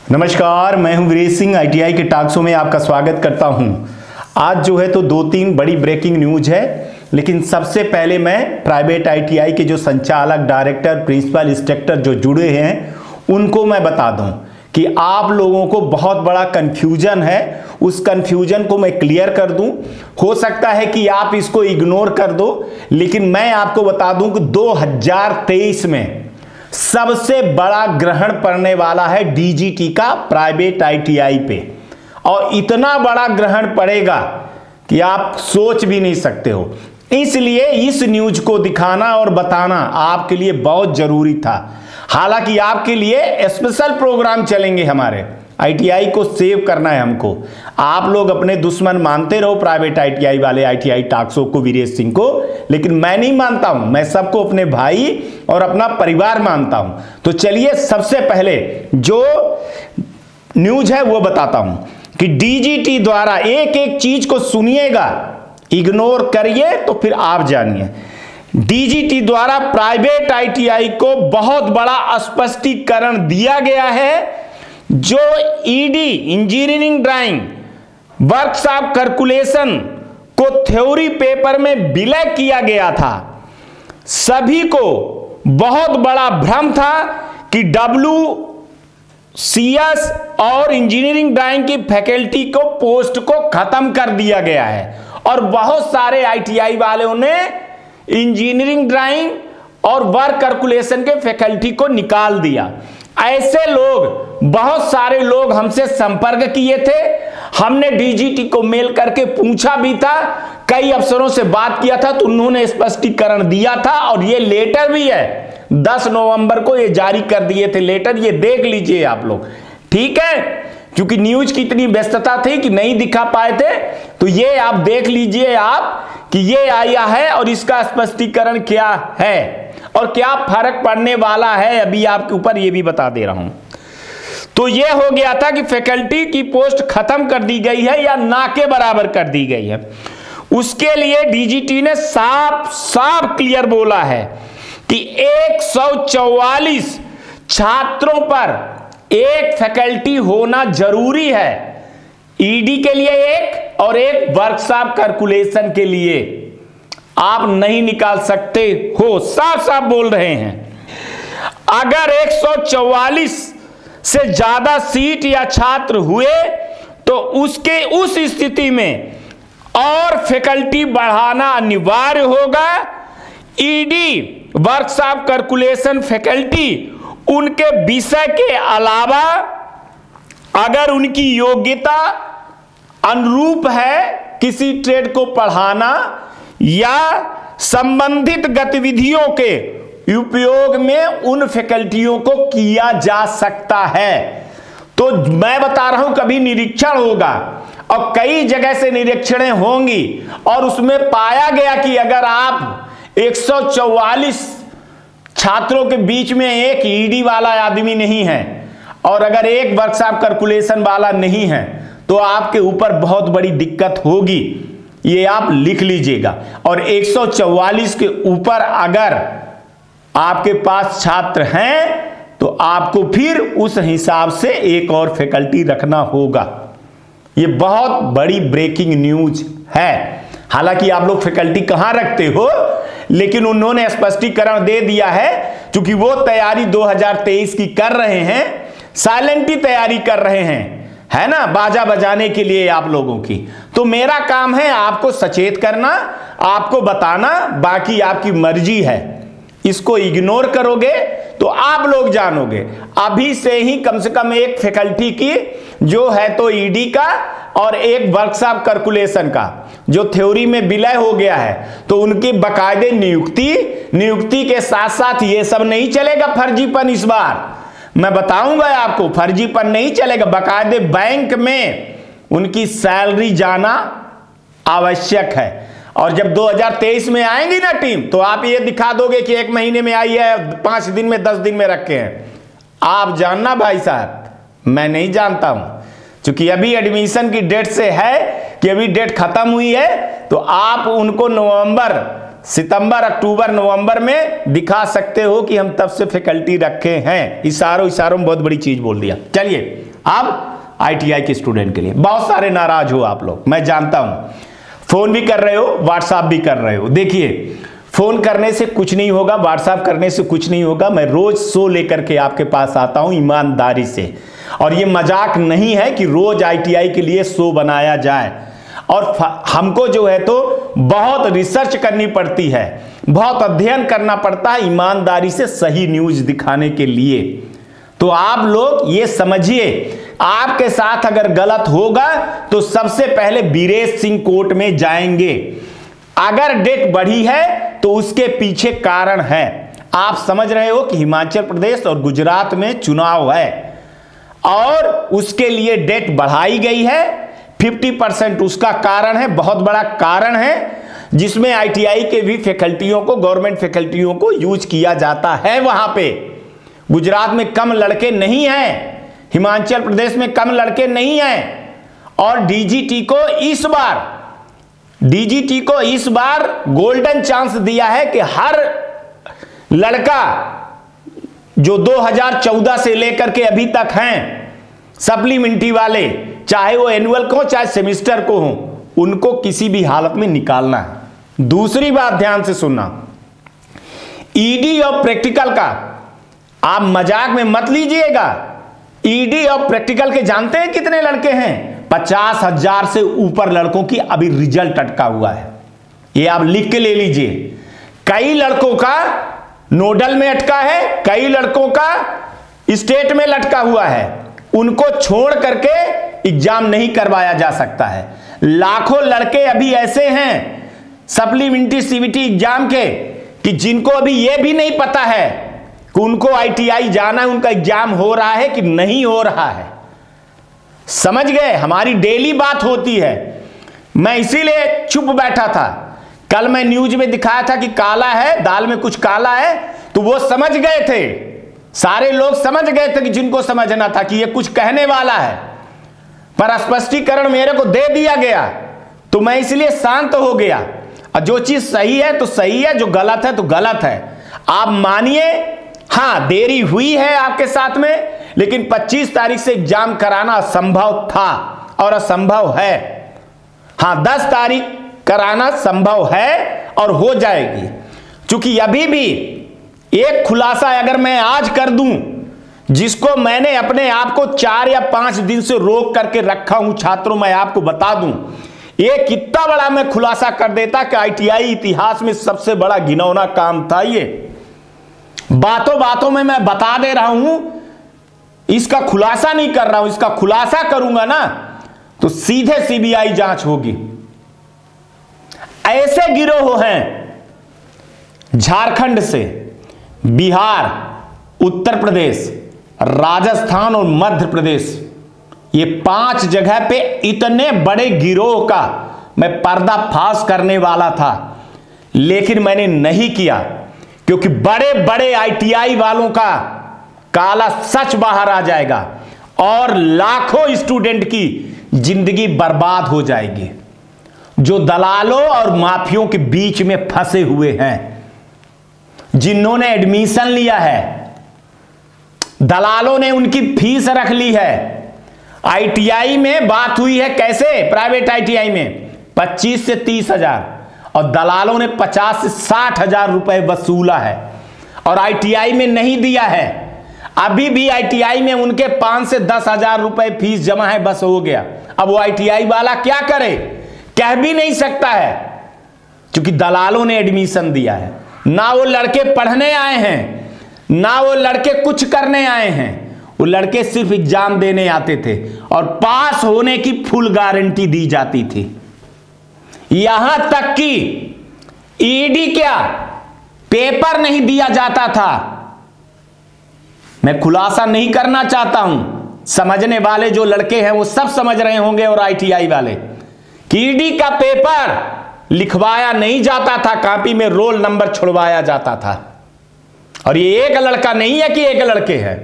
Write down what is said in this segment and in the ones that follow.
नमस्कार, मैं हूं वीरेश सिंह। आईटीआई के टॉक शो में आपका स्वागत करता हूं। आज जो है तो 2-3 बड़ी ब्रेकिंग न्यूज है, लेकिन सबसे पहले मैं प्राइवेट आईटीआई के जो संचालक, डायरेक्टर, प्रिंसिपल, इंस्ट्रक्टर जो जुड़े हैं उनको मैं बता दूं कि आप लोगों को बहुत बड़ा कंफ्यूजन है। उस कंफ्यूजन को मैं क्लियर कर दूं। हो सकता है कि आप इसको इग्नोर कर दो, लेकिन मैं आपको बता दूं कि 2023 में सबसे बड़ा ग्रहण पड़ने वाला है डीजीटी का प्राइवेट आईटीआई पे, और इतना बड़ा ग्रहण पड़ेगा कि आप सोच भी नहीं सकते हो। इसलिए इस न्यूज को दिखाना और बताना आपके लिए बहुत जरूरी था। हालांकि आपके लिए स्पेशल प्रोग्राम चलेंगे, हमारे आईटीआई को सेव करना है हमको। आप लोग अपने दुश्मन मानते रहो प्राइवेट आईटीआई वाले, आईटीआई टॉक शो को, वीरेश सिंह को, लेकिन मैं नहीं मानता हूं। मैं सबको अपने भाई और अपना परिवार मानता हूं। तो चलिए सबसे पहले जो न्यूज है वो बताता हूं कि डीजीटी द्वारा एक एक चीज को सुनिएगा, इग्नोर करिए तो फिर आप जानिए। डीजीटी द्वारा प्राइवेट आईटीआई को बहुत बड़ा स्पष्टीकरण दिया गया है। जो ED engineering drawing workshop calculation को थ्योरी पेपर में विलय किया गया था, सभी को बहुत बड़ा भ्रम था कि WCS और इंजीनियरिंग ड्राइंग की फैकल्टी को पोस्ट को खत्म कर दिया गया है, और बहुत सारे आईटीआई वालों ने इंजीनियरिंग ड्राइंग और वर्क कैलकुलेशन के फैकल्टी को निकाल दिया। ऐसे लोग, बहुत सारे लोग हमसे संपर्क किए थे। हमने डीजीटी को मेल करके पूछा भी था, कई अफसरों से बात किया था, तो उन्होंने स्पष्टीकरण दिया था, और ये लेटर भी है। 10 नवंबर को ये जारी कर दिए थे लेटर, ये देख लीजिए आप लोग, ठीक है। क्योंकि न्यूज की इतनी व्यस्तता थी कि नहीं दिखा पाए थे, तो ये आप देख लीजिए आप कि ये आया है और इसका स्पष्टीकरण क्या है और क्या फर्क पड़ने वाला है, अभी आपके ऊपर ये भी बता दे रहा हूं। तो ये हो गया था कि फैकल्टी की पोस्ट खत्म कर दी गई है या ना के बराबर कर दी गई है। उसके लिए डीजीटी ने साफ साफ क्लियर बोला है कि 144 छात्रों पर एक फैकल्टी होना जरूरी है। ईडी के लिए एक और एक वर्कशॉप कैलकुलेशन के लिए। आप नहीं निकाल सकते हो, साफ साफ बोल रहे हैं। अगर 144 से ज्यादा सीट या छात्र हुए तो उसके उस स्थिति में और फैकल्टी बढ़ाना अनिवार्य होगा। ईडी वर्कशॉप कैलकुलेशन फैकल्टी उनके विषय के अलावा अगर उनकी योग्यता अनुरूप है किसी ट्रेड को पढ़ाना या संबंधित गतिविधियों के उपयोग में उन फैकल्टियों को किया जा सकता है। तो मैं बता रहा हूं, कभी निरीक्षण होगा और कई जगह से निरीक्षणें होंगी, और उसमें पाया गया कि अगर आप 144 छात्रों के बीच में एक ईडी वाला आदमी नहीं है और अगर एक वर्कशॉप कैलकुलेशन वाला नहीं है, तो आपके ऊपर बहुत बड़ी दिक्कत होगी। ये आप लिख लीजिएगा। और 144 के ऊपर अगर आपके पास छात्र हैं तो आपको फिर उस हिसाब से एक और फैकल्टी रखना होगा। ये बहुत बड़ी ब्रेकिंग न्यूज है। हालांकि आप लोग फैकल्टी कहां रखते हो, लेकिन उन्होंने स्पष्टीकरण दे दिया है। क्योंकि वो तैयारी 2023 की कर रहे हैं, साइलेंटली तैयारी कर रहे हैं, है ना, बाजा बजाने के लिए आप लोगों की। तो मेरा काम है आपको सचेत करना, आपको बताना, बाकी आपकी मर्जी है। इसको इग्नोर करोगे तो आप लोग जानोगे। अभी से ही कम से कम एक फैकल्टी की जो है तो ईडी का और एक वर्कशॉप कैलकुलेशन का जो थ्योरी में विलय हो गया है, तो उनकी बाकायदे नियुक्ति के साथ साथ ये सब नहीं चलेगा फर्जीपन। इस बार मैं बताऊंगा आपको, फर्जीपन नहीं चलेगा। बाकायदे बैंक में उनकी सैलरी जाना आवश्यक है। और जब 2023 में आएंगी ना टीम, तो आप ये दिखा दोगे कि 1 महीने में आई है, 5 दिन में, 10 दिन में रखे हैं। आप जानना भाई साहब, मैं नहीं जानता हूं। क्योंकि अभी एडमिशन की डेट से है कि अभी डेट खत्म हुई है, तो आप उनको नवंबर, सितंबर, अक्टूबर, नवंबर में दिखा सकते हो कि हम तब से फैकल्टी रखे हैं। इशारों में बहुत बड़ी चीज बोल दिया। चलिए अब आईटीआई के स्टूडेंट के लिए बहुत सारे नाराज हो आप लोग, मैं जानता हूं, फोन भी कर रहे हो, व्हाट्सएप भी कर रहे हो। देखिए, फोन करने से कुछ नहीं होगा, व्हाट्सएप करने से कुछ नहीं होगा। मैं रोज शो लेकर के आपके पास आता हूं ईमानदारी से, और ये मजाक नहीं है कि रोज आईटीआई के लिए शो बनाया जाए। और हमको जो है तो बहुत रिसर्च करनी पड़ती है, बहुत अध्ययन करना पड़ता है ईमानदारी से सही न्यूज दिखाने के लिए। तो आप लोग ये समझिए, आपके साथ अगर गलत होगा तो सबसे पहले बीरेश सिंह कोर्ट में जाएंगे। अगर डेट बढ़ी है तो उसके पीछे कारण है। आप समझ रहे हो कि हिमाचल प्रदेश और गुजरात में चुनाव है और उसके लिए डेट बढ़ाई गई है। 50% उसका कारण है, बहुत बड़ा कारण है, जिसमें आईटीआई के भी फैकल्टियों को, गवर्नमेंट फैकल्टियों को यूज किया जाता है। वहां पे गुजरात में कम लड़के नहीं हैं, हिमाचल प्रदेश में कम लड़के नहीं हैं। और डीजीटी को इस बार गोल्डन चांस दिया है कि हर लड़का जो 2014 से लेकर के अभी तक हैं सप्लीमेंट्री वाले, चाहे वो एनुअल को चाहे सेमिस्टर को हो, उनको किसी भी हालत में निकालना है। दूसरी बात ध्यान से सुनना, ईडी और प्रैक्टिकल का आप मजाक में मत लीजिएगा। ईडी और प्रैक्टिकल के जानते हैं कितने लड़के हैं? 50,000 से ऊपर लड़कों की अभी रिजल्ट अटका हुआ है। ये आप लिख के ले लीजिए। कई लड़कों का नोडल में अटका है, कई लड़कों का स्टेट में लटका हुआ है। उनको छोड़ करके एग्जाम नहीं करवाया जा सकता है। लाखों लड़के अभी ऐसे हैं सप्लीमेंट्री सीबीटी एग्जाम के कि जिनको अभी यह भी नहीं पता है कि उनको आईटीआई जाना है, उनका एग्जाम हो रहा है कि नहीं हो रहा है। समझ गए? हमारी डेली बात होती है। मैं इसीलिए चुप बैठा था। कल मैं न्यूज में दिखाया था कि काला है, दाल में कुछ काला है, तो वो समझ गए थे, सारे लोग समझ गए थे कि जिनको समझना था कि ये कुछ कहने वाला है, पर स्पष्टीकरण मेरे को दे दिया गया तो मैं इसलिए शांत हो गया। और जो चीज सही है तो सही है, जो गलत है तो गलत है। आप मानिए, हां देरी हुई है आपके साथ में, लेकिन 25 तारीख से एग्जाम कराना असंभव था और असंभव है। हां 10 तारीख कराना संभव है और हो जाएगी। क्योंकि अभी भी एक खुलासा अगर मैं आज कर दूं, जिसको मैंने अपने आप को 4 या 5 दिन से रोक करके रखा हूं छात्रों, मैं आपको बता दूं, ये कितना बड़ा मैं खुलासा कर देता कि आईटीआई इतिहास में सबसे बड़ा घिनौना काम था ये। बातों बातों में मैं बता दे रहा हूं, इसका खुलासा नहीं कर रहा हूं। इसका खुलासा करूंगा ना तो सीधे सीबीआई जांच होगी। ऐसे गिरोह हैं झारखंड से, बिहार, उत्तर प्रदेश, राजस्थान और मध्य प्रदेश, ये 5 जगह पे इतने बड़े गिरोह का मैं पर्दाफाश करने वाला था, लेकिन मैंने नहीं किया, क्योंकि बड़े बड़े आईटीआई वालों का काला सच बाहर आ जाएगा और लाखों स्टूडेंट की जिंदगी बर्बाद हो जाएगी, जो दलालों और माफियों के बीच में फंसे हुए हैं, जिन्होंने एडमिशन लिया है, दलालों ने उनकी फीस रख ली है। आईटीआई में बात हुई है कैसे, प्राइवेट आईटीआई में 25 से 30 हजार और दलालों ने 50 से 60 हजार रुपए वसूला है और आईटीआई में नहीं दिया है। अभी भी आईटीआई में उनके 5 से 10 हजार रुपए फीस जमा है, बस हो गया। अब वो आईटीआई वाला क्या करे, कह भी नहीं सकता है, क्योंकि दलालों ने एडमिशन दिया है। ना वो लड़के पढ़ने आए हैं, ना वो लड़के कुछ करने आए हैं, वो लड़के सिर्फ एग्जाम देने आते थे और पास होने की फुल गारंटी दी जाती थी। यहां तक कि ईडी क्या पेपर नहीं दिया जाता था। मैं खुलासा नहीं करना चाहता हूं, समझने वाले जो लड़के हैं वो सब समझ रहे होंगे, और आईटीआई वाले, कि ईडी का पेपर लिखवाया नहीं जाता था, कॉपी में रोल नंबर छुड़वाया जाता था। और ये एक लड़का नहीं है कि एक लड़के हैं,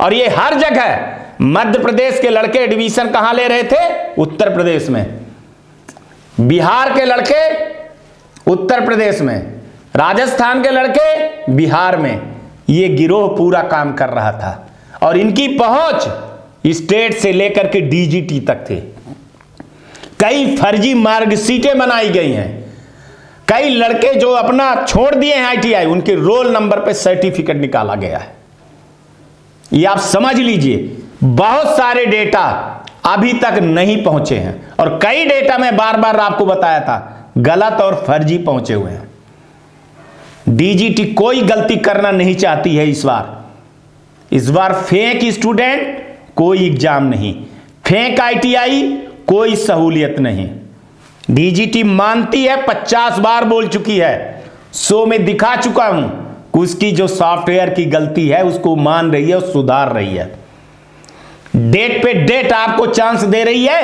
और ये हर जगह। मध्य प्रदेश के लड़के एडमिशन कहां ले रहे थे? उत्तर प्रदेश में। बिहार के लड़के उत्तर प्रदेश में, राजस्थान के लड़के बिहार में। ये गिरोह पूरा काम कर रहा था और इनकी पहुंच स्टेट से लेकर के डीजीटी तक थे। कई फर्जी मार्कशीटें बनाई गई हैं। कई लड़के जो अपना छोड़ दिए हैं आईटीआई, उनके रोल नंबर पे सर्टिफिकेट निकाला गया है। ये आप समझ लीजिए, बहुत सारे डेटा अभी तक नहीं पहुंचे हैं और कई डेटा मैं बार बार आपको बताया था गलत और फर्जी पहुंचे हुए हैं। डीजीटी कोई गलती करना नहीं चाहती है इस बार फेक स्टूडेंट कोई एग्जाम नहीं, फेक आईटीआई कोई सहूलियत नहीं। डीजीटी मानती है, 50 बार बोल चुकी है, शो में दिखा चुका हूं, उसकी जो सॉफ्टवेयर की गलती है उसको मान रही है और सुधार रही है। डेट पे डेट आपको चांस दे रही है।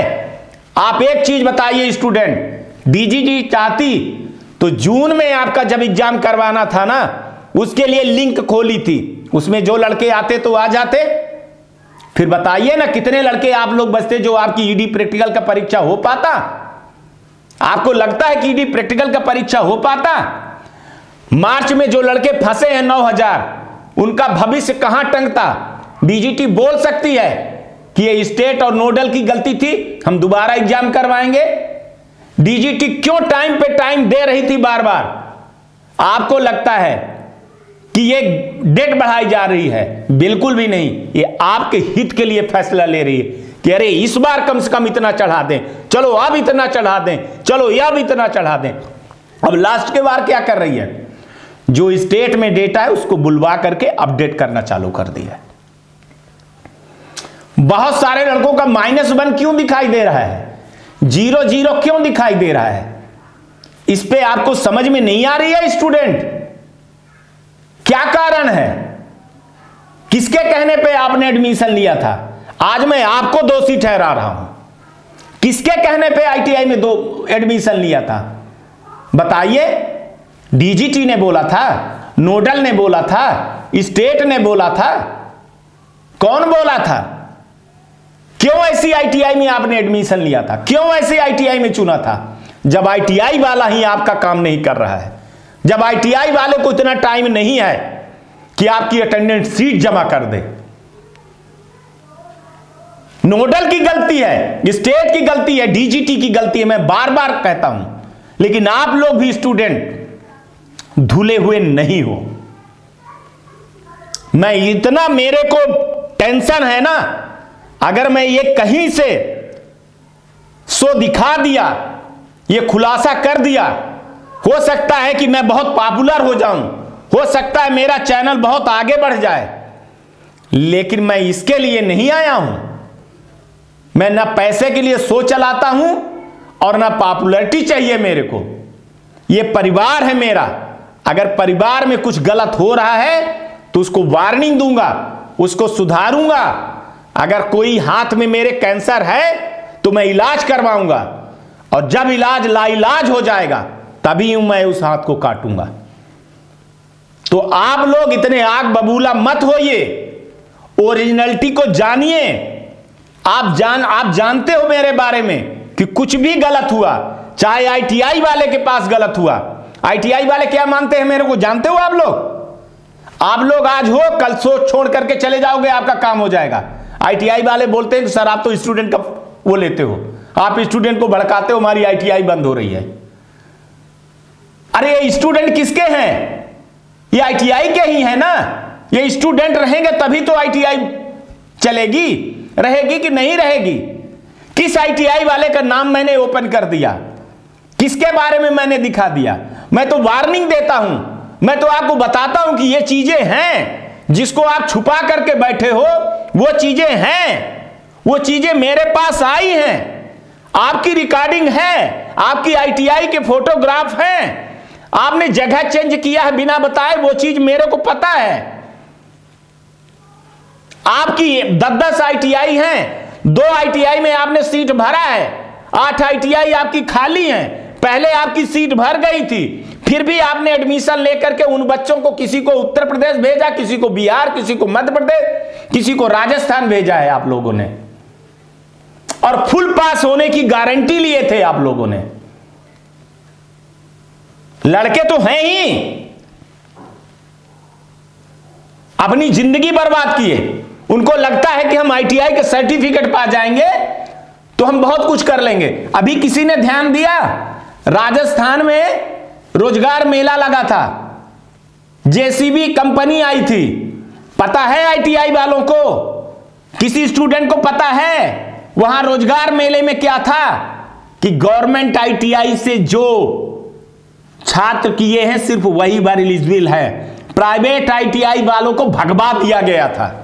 आप एक चीज बताइए स्टूडेंट, डीजीटी चाहती तो जून में आपका जब एग्जाम करवाना था ना, उसके लिए लिंक खोली थी, उसमें जो लड़के आते तो आ जाते। फिर बताइए ना कितने लड़के आप लोग बचते जो आपकी ईडी प्रैक्टिकल का परीक्षा हो पाता। आपको लगता है कि ईडी प्रैक्टिकल का परीक्षा हो पाता? मार्च में जो लड़के फंसे हैं 9000, उनका भविष्य कहां टंगता? डीजीटी बोल सकती है कि ये स्टेट और नोडल की गलती थी, हम दोबारा एग्जाम करवाएंगे। डीजीटी क्यों टाइम पे टाइम दे रही थी बार बार? आपको लगता है कि ये डेट बढ़ाई जा रही है? बिल्कुल भी नहीं, ये आपके हित के लिए फैसला ले रही है कि अरे इस बार कम से कम इतना चढ़ा दें, चलो अब इतना चढ़ा दें, चलो अब इतना चढ़ा दें। अब लास्ट के बार क्या कर रही है? जो स्टेट में डेटा है उसको बुलवा करके अपडेट करना चालू कर दिया है। बहुत सारे लड़कों का -1 क्यों दिखाई दे रहा है, 0 क्यों दिखाई दे रहा है? इस पे आपको समझ में नहीं आ रही है स्टूडेंट? क्या कारण है? किसके कहने पे आपने एडमिशन लिया था? आज मैं आपको दोषी ठहरा रहा हूं। किसके कहने पे आईटीआई में एडमिशन लिया था? बताइए। डीजीटी ने बोला था, नोडल ने बोला था, स्टेट ने बोला था, कौन बोला था? क्यों ऐसी आईटीआई में आपने एडमिशन लिया था? क्यों ऐसे आईटीआई में चुना था? जब आईटीआई वाला ही आपका काम नहीं कर रहा है, जब आईटीआई वाले को इतना टाइम नहीं है कि आपकी अटेंडेंस सीट जमा कर दे। नोडल की गलती है, स्टेट की गलती है, डीजीटी की गलती है, मैं बार बार कहता हूं, लेकिन आप लोग भी स्टूडेंट धुले हुए नहीं हो। मैं इतना, मेरे को टेंशन है ना, अगर मैं ये कहीं से सो दिखा दिया, ये खुलासा कर दिया, हो सकता है कि मैं बहुत पॉपुलर हो जाऊं, हो सकता है मेरा चैनल बहुत आगे बढ़ जाए, लेकिन मैं इसके लिए नहीं आया हूं। मैं ना पैसे के लिए शो चलाता हूं और ना पॉपुलैरिटी चाहिए मेरे को। ये परिवार है मेरा, अगर परिवार में कुछ गलत हो रहा है तो उसको वार्निंग दूंगा, उसको सुधारूंगा। अगर कोई हाथ में मेरे कैंसर है तो मैं इलाज करवाऊंगा, और जब इलाज लाइलाज हो जाएगा तभी मैं उस हाथ को काटूंगा। तो आप लोग इतने आग बबूला मत होइए, ओरिजिनलिटी को जानिए। आप जानते हो मेरे बारे में कि कुछ भी गलत हुआ, चाहे आईटीआई वाले के पास गलत हुआ, आईटीआई वाले क्या मानते हैं मेरे को जानते हो आप लोग आज हो, कल सोच छोड़ करके चले जाओगे, आपका काम हो जाएगा। आईटीआई वाले बोलते हैं कि सर आप तो स्टूडेंट का वो लेते हो, आप स्टूडेंट को भड़काते हो, हमारी आईटीआई बंद हो रही है। अरे ये स्टूडेंट किसके हैं? ये आईटीआई के ही है ना। ये स्टूडेंट रहेंगे तभी तो आईटीआई चलेगी, रहेगी कि नहीं रहेगी? किस आईटीआई वाले का नाम मैंने ओपन कर दिया? किसके बारे में मैंने दिखा दिया? मैं तो वार्निंग देता हूं, मैं तो आपको बताता हूं कि ये चीजें हैं जिसको आप छुपा करके बैठे हो, वो चीजें हैं, वो चीजें मेरे पास आई हैं, आपकी रिकॉर्डिंग है, आपकी आईटीआई के फोटोग्राफ हैं, आपने जगह चेंज किया है बिना बताए, वो चीज मेरे को पता है। आपकी 10-10 आईटीआई हैं, 2 आईटीआई में आपने सीट भरा है, 8 आईटीआई आपकी खाली हैं। पहले आपकी सीट भर गई थी, फिर भी आपने एडमिशन लेकर के उन बच्चों को, किसी को उत्तर प्रदेश भेजा, किसी को बिहार, किसी को मध्य प्रदेश, किसी को राजस्थान भेजा है आप लोगों ने, और फुल पास होने की गारंटी लिए थे आप लोगों ने। लड़के तो हैं ही, अपनी जिंदगी बर्बाद किए, उनको लगता है कि हम आईटीआई के सर्टिफिकेट पा जाएंगे तो हम बहुत कुछ कर लेंगे। अभी किसी ने ध्यान दिया, राजस्थान में रोजगार मेला लगा था, जेसीबी कंपनी आई थी। पता है आईटीआई वालों को, किसी स्टूडेंट को पता है वहां रोजगार मेले में क्या था कि गवर्नमेंट आईटीआई से जो छात्र किए हैं सिर्फ वही बार एलिजिबल है, प्राइवेट आईटीआई वालों को भगवा दिया गया था।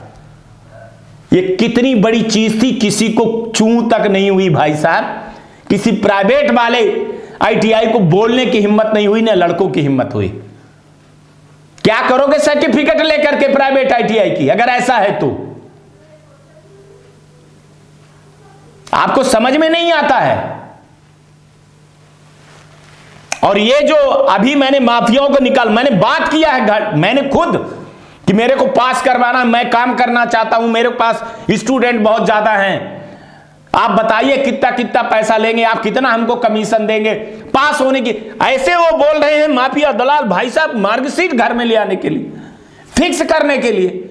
ये कितनी बड़ी चीज थी, किसी को चूं तक नहीं हुई भाई साहब। किसी प्राइवेट वाले आईटीआई को बोलने की हिम्मत नहीं हुई, ना लड़कों की हिम्मत हुई। क्या करोगे सर्टिफिकेट लेकर के प्राइवेट आईटीआई की, अगर ऐसा है तो? आपको समझ में नहीं आता है। और ये जो अभी मैंने माफियाओं को मैंने बात किया है मैंने खुद कि मेरे को पास करवाना, मैं काम करना चाहता हूं, मेरे पास स्टूडेंट बहुत ज्यादा हैं, आप बताइए कितना कितना पैसा लेंगे, आप कितना हमको कमीशन देंगे पास होने की। ऐसे वो बोल रहे हैं माफिया दलाल भाई साहब, मार्कशीट घर में ले आने के लिए, फिक्स करने के लिए,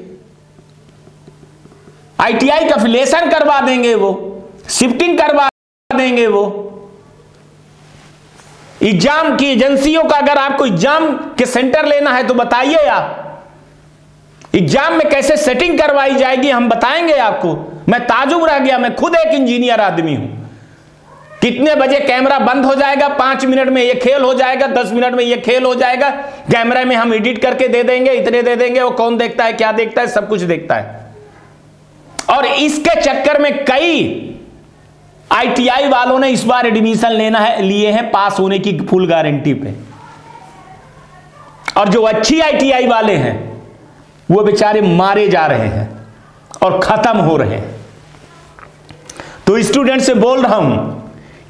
आईटीआई का अफिलिएशन करवा देंगे, वो शिफ्टिंग करवा देंगे। वो एग्जाम की एजेंसियों का, अगर आपको एग्जाम के सेंटर लेना है तो बताइए, आप एग्जाम में कैसे सेटिंग करवाई जाएगी हम बताएंगे आपको। मैं ताजुब रह गया, मैं खुद एक इंजीनियर आदमी हूं। कितने बजे कैमरा बंद हो जाएगा, 5 मिनट में ये खेल हो जाएगा, 10 मिनट में ये खेल हो जाएगा, कैमरा में हम एडिट करके दे देंगे, इतने दे देंगे, वो कौन देखता है, क्या देखता है, सब कुछ देखता है। और इसके चक्कर में कई आईटीआई वालों ने इस बार एडमिशन लिए हैं पास होने की फुल गारंटी पे। और जो अच्छी आईटीआई वाले हैं वो बेचारे मारे जा रहे हैं और खत्म हो रहे हैं। तो स्टूडेंट से बोल रहा हूं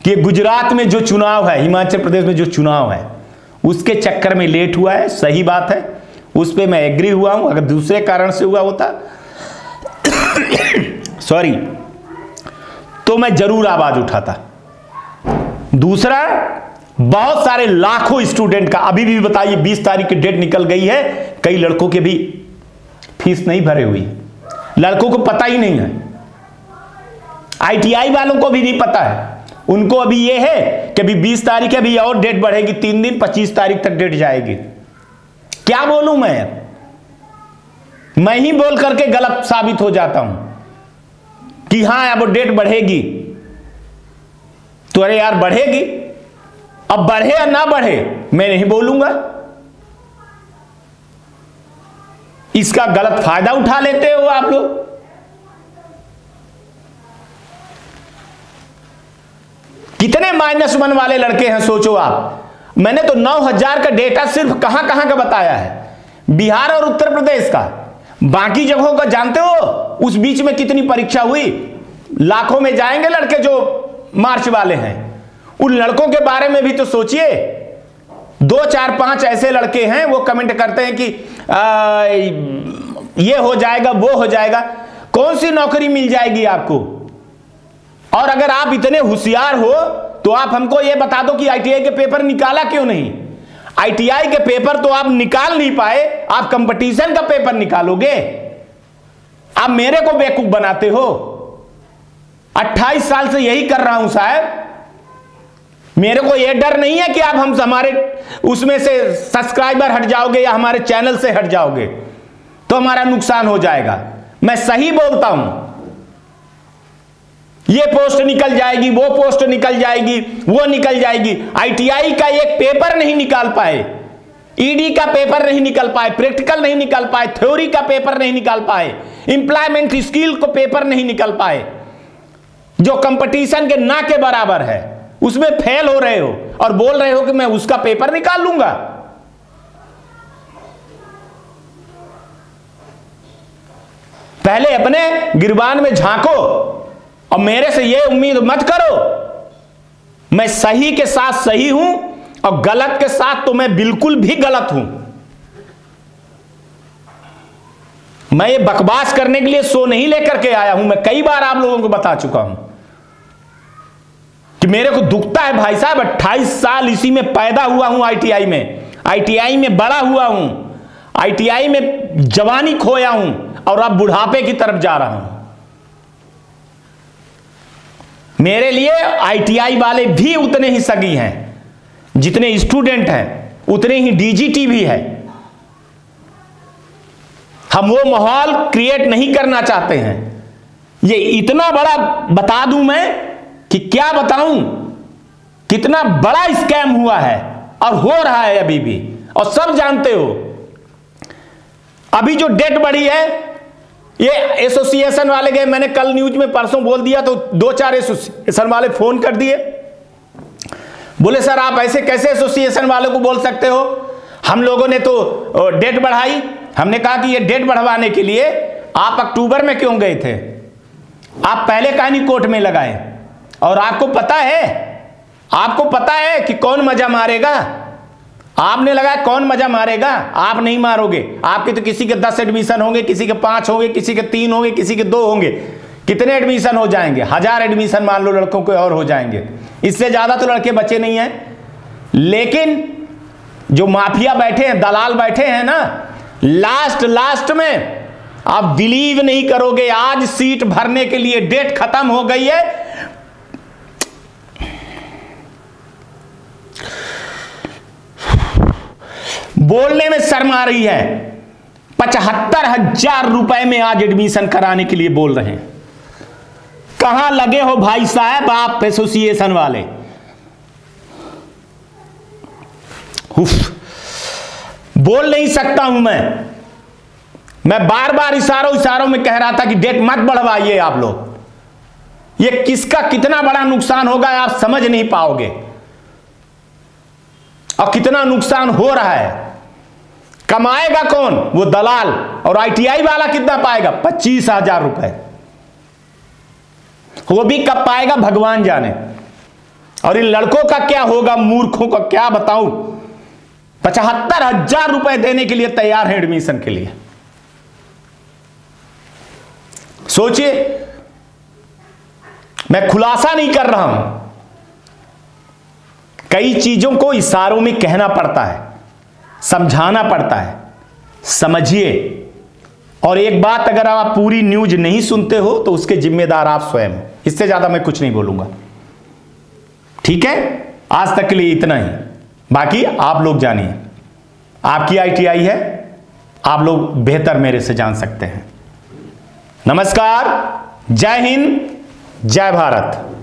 कि गुजरात में जो चुनाव है, हिमाचल प्रदेश में जो चुनाव है, उसके चक्कर में लेट हुआ है, सही बात है, उस पर मैं एग्री हुआ हूं। अगर दूसरे कारण से हुआ होता सॉरी, तो मैं जरूर आवाज उठाता। दूसरा, बहुत सारे लाखों स्टूडेंट का अभी भी बताइए, 20 तारीख की डेट निकल गई है, कई लड़कों के भी फीस नहीं भरे हुई, लड़कों को पता ही नहीं है, आईटीआई वालों को भी नहीं पता है। उनको अभी ये है कि अभी 20 तारीख है, अभी और डेट बढ़ेगी 3 दिन, 25 तारीख तक डेट जाएगी। क्या बोलूं मैं ही बोल करके गलत साबित हो जाता हूं कि हां अब डेट बढ़ेगी। तो अरे यार बढ़ेगी, अब बढ़े या ना बढ़े मैं नहीं बोलूंगा। इसका गलत फायदा उठा लेते हो आप लोग। कितने -1 वाले लड़के हैं सोचो आप। मैंने तो 9000 का डेटा सिर्फ कहां कहां का बताया है, बिहार और उत्तर प्रदेश का। बाकी जगहों का जानते हो उस बीच में कितनी परीक्षा हुई? लाखों में जाएंगे लड़के जो मार्च वाले हैं। उन लड़कों के बारे में भी तो सोचिए। 2, 4, 5 ऐसे लड़के हैं वो कमेंट करते हैं कि ये हो जाएगा, वो हो जाएगा। कौन सी नौकरी मिल जाएगी आपको? और अगर आप इतने होशियार हो तो आप हमको ये बता दो कि आईटीआई के पेपर निकाला क्यों नहीं? आईटीआई के पेपर तो आप निकाल नहीं पाए, आप कंपटीशन का पेपर निकालोगे। आप मेरे को बेवकूफ बनाते हो। 28 साल से यही कर रहा हूं साहब। मेरे को यह डर नहीं है कि आप हम हमारे उसमें से सब्सक्राइबर हट जाओगे या हमारे चैनल से हट जाओगे तो हमारा नुकसान हो जाएगा। मैं सही बोलता हूं। ये पोस्ट निकल जाएगी, वो पोस्ट निकल जाएगी, वो निकल जाएगी। आईटीआई का एक पेपर नहीं निकाल पाए, ईडी का पेपर नहीं निकल पाए, प्रैक्टिकल नहीं निकल पाए, थ्योरी का पेपर नहीं निकाल पाए, एम्प्लॉयमेंट स्किल को पेपर नहीं निकल पाए, जो कंपटीशन के ना के बराबर है, उसमें फेल हो रहे हो और बोल रहे हो कि मैं उसका पेपर निकाल लूंगा। पहले अपने गिरबान में झांको और मेरे से यह उम्मीद मत करो मैं सही के साथ सही हूं और गलत के साथ तो मैं बिल्कुल भी गलत हूं। मैं ये बकवास करने के लिए शो नहीं लेकर के आया हूं। मैं कई बार आप लोगों को बता चुका हूं कि मेरे को दुखता है भाई साहब। 28 साल इसी में पैदा हुआ हूं, आईटीआई में बड़ा हुआ हूं, आईटीआई में जवानी खोया हूं, और अब बुढ़ापे की तरफ जा रहा हूं। मेरे लिए आईटीआई वाले भी उतने ही सगी हैं, जितने स्टूडेंट हैं उतने ही डीजीटी भी है। हम वो माहौल क्रिएट नहीं करना चाहते हैं। ये इतना बड़ा बता दूं मैं कि क्या बताऊं, कितना बड़ा स्कैम हुआ है और हो रहा है अभी भी, और सब जानते हो। अभी जो डेट बढ़ी है, ये एसोसिएशन वाले गए, मैंने कल न्यूज में परसों बोल दिया तो 2-4 एसोसिएशन वाले फोन कर दिए, बोले सर आप ऐसे कैसे एसोसिएशन वाले को बोल सकते हो, हम लोगों ने तो डेट बढ़ाई। हमने कहा कि ये डेट बढ़वाने के लिए आप अक्टूबर में क्यों गए थे, आप पहले कहानी कोर्ट में लगाए। और आपको पता है कि कौन मजा मारेगा, आपने लगाया कौन मजा मारेगा, आप नहीं मारोगे। आपके तो किसी के 10 एडमिशन होंगे, किसी के 5 होंगे, किसी के 3 होंगे, किसी के 2 होंगे। कितने एडमिशन हो जाएंगे, 1000 एडमिशन मान लो लड़कों के और हो जाएंगे, इससे ज्यादा तो लड़के बचे नहीं हैं। लेकिन जो माफिया बैठे हैं, दलाल बैठे हैं ना, लास्ट में आप बिलीव नहीं करोगे, आज सीट भरने के लिए डेट खत्म हो गई है। बोलने में शर्म आ रही है। 75,000 रुपए में आज एडमिशन कराने के लिए बोल रहे हैं। कहां लगे हो भाई साहब आप एसोसिएशन वाले? बोल नहीं सकता हूं मैं बार बार इशारों में कह रहा था कि डेट मत बढ़वाइए आप लोग। ये किसका कितना बड़ा नुकसान होगा आप समझ नहीं पाओगे, और कितना नुकसान हो रहा है। कमाएगा कौन? वो दलाल। और आईटीआई वाला कितना पाएगा? 25,000 रुपए। वो भी कब पाएगा भगवान जाने। और इन लड़कों का क्या होगा, मूर्खों का क्या बताऊं। 75,000 रुपए देने के लिए तैयार है एडमिशन के लिए। सोचिए, मैं खुलासा नहीं कर रहा हूं, कई चीजों को इशारों में कहना पड़ता है, समझाना पड़ता है, समझिए। और एक बात, अगर आप पूरी न्यूज नहीं सुनते हो तो उसके जिम्मेदार आप स्वयं हो। इससे ज्यादा मैं कुछ नहीं बोलूंगा, ठीक है? आज तक के लिए इतना ही, बाकी आप लोग जानिए। आपकी आईटीआई है, आप लोग बेहतर मेरे से जान सकते हैं। नमस्कार, जय हिंद, जय भारत।